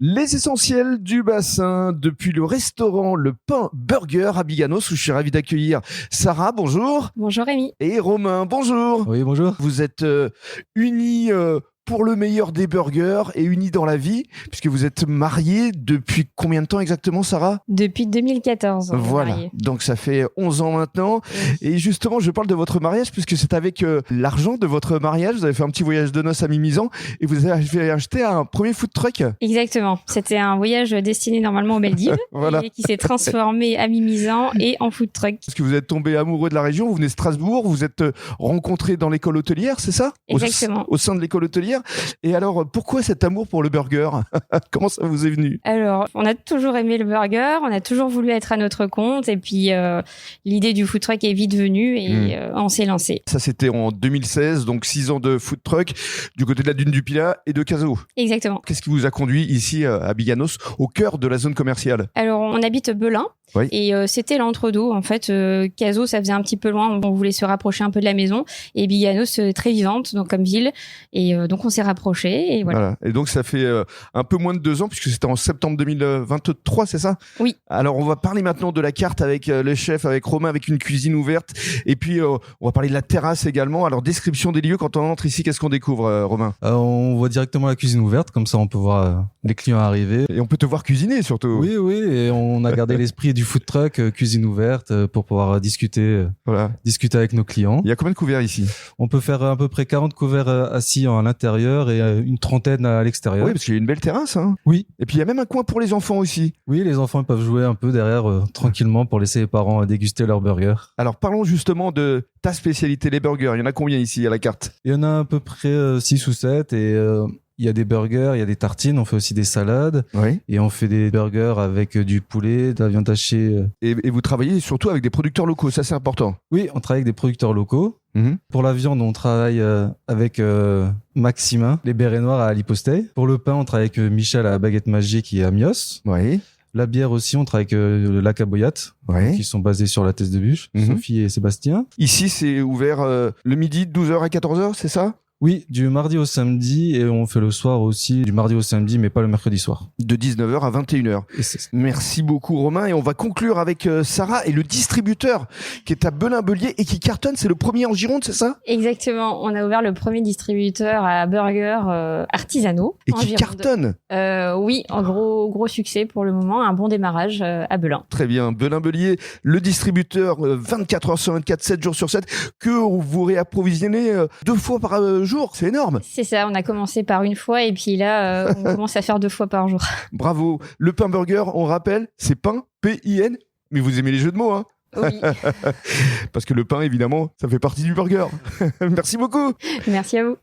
Les essentiels du bassin, depuis le restaurant Le Pain Burger à Biganos, où je suis ravi d'accueillir Sarah, bonjour. Bonjour Rémi. Et Romain, bonjour. Oui, bonjour. Vous êtes unis pour le meilleur des burgers et unis dans la vie, puisque vous êtes mariés depuis combien de temps exactement, Sarah ? Depuis 2014. Voilà, donc ça fait 11 ans maintenant. Et justement, je parle de votre mariage, puisque c'est avec l'argent de votre mariage, vous avez fait un petit voyage de noces à Mimizan, et vous avez acheté un premier food truck. Exactement, c'était un voyage destiné normalement aux Maldives, Voilà. et qui s'est transformé à Mimizan et en food truck. Parce que vous êtes tombé amoureux de la région, vous venez de Strasbourg, vous êtes rencontrés dans l'école hôtelière, c'est ça ? Exactement. Au sein de l'école hôtelière. Et alors, pourquoi cet amour pour le burger ? Comment ça vous est venu ? Alors, on a toujours aimé le burger, on a toujours voulu être à notre compte, et puis l'idée du food truck est vite venue, et on s'est lancé. Ça, c'était en 2016, donc 6 ans de food truck, du côté de la Dune du Pilat et de Cazaux. Exactement. Qu'est-ce qui vous a conduit ici à Biganos, au cœur de la zone commerciale ? Alors, on habite Belin. Oui. Et c'était l'entre-deux. En fait, Cazaux, ça faisait un petit peu loin. On voulait se rapprocher un peu de la maison. Et Biganos, très vivante, donc comme ville. Et donc, on s'est rapprochés. Et voilà. Et donc, ça fait un peu moins de 2 ans, puisque c'était en septembre 2023, c'est ça ? Oui. Alors, on va parler maintenant de la carte avec le chef, avec Romain, avec une cuisine ouverte. Et puis, on va parler de la terrasse également. Alors, description des lieux. Quand on entre ici, qu'est-ce qu'on découvre, Romain ? On voit directement la cuisine ouverte, comme ça on peut voir les clients arriver. Et on peut te voir cuisiner, surtout. Oui, et on a gardé l'esprit du food truck, cuisine ouverte, pour pouvoir discuter avec nos clients. Il y a combien de couverts ici ? On peut faire à peu près 40 couverts assis à l'intérieur et une trentaine à l'extérieur. Oui, parce qu'il y a une belle terrasse. Hein. Oui. Et puis, il y a même un coin pour les enfants aussi. Oui, les enfants peuvent jouer un peu derrière, tranquillement, pour laisser les parents déguster leur burger. Alors, parlons justement de ta spécialité, les burgers. Il y en a combien ici à la carte ? Il y en a à peu près 6 ou 7 et... il y a des burgers, il y a des tartines, on fait aussi des salades. Oui. Et on fait des burgers avec du poulet, de la viande hachée. Et vous travaillez surtout avec des producteurs locaux, ça c'est important. Oui, on travaille avec des producteurs locaux. Pour la viande, on travaille avec Maximin, les bérets noirs à Alipostay. Pour le pain, on travaille avec Michel à la Baguette Magique et à Mios. Oui. La bière aussi, on travaille avec La Caboyate, qui sont basés sur la Teste de Bûche, Sophie et Sébastien. Ici, c'est ouvert le midi de 12h à 14h, c'est ça ? Oui, du mardi au samedi, et on fait le soir aussi, du mardi au samedi, mais pas le mercredi soir. De 19h à 21h. Merci beaucoup Romain, et on va conclure avec Sarah et le distributeur qui est à Belin-Bellier et qui cartonne, c'est le premier en Gironde, c'est ça ? Exactement, on a ouvert le premier distributeur à burgers artisanaux. Et qui cartonne ? Oui, en gros succès pour le moment, un bon démarrage à Belin. Très bien, Belin-Bellier, le distributeur 24h sur 24, 7 jours sur 7, que vous réapprovisionnez 2 fois par jour, c'est énorme. C'est ça, on a commencé par 1 fois et puis là, on commence à faire 2 fois par jour. Bravo. Le pain burger, on rappelle, c'est pain, P-I-N, mais vous aimez les jeux de mots, hein ? Oui. Parce que le pain, évidemment, ça fait partie du burger. Merci beaucoup. Merci à vous.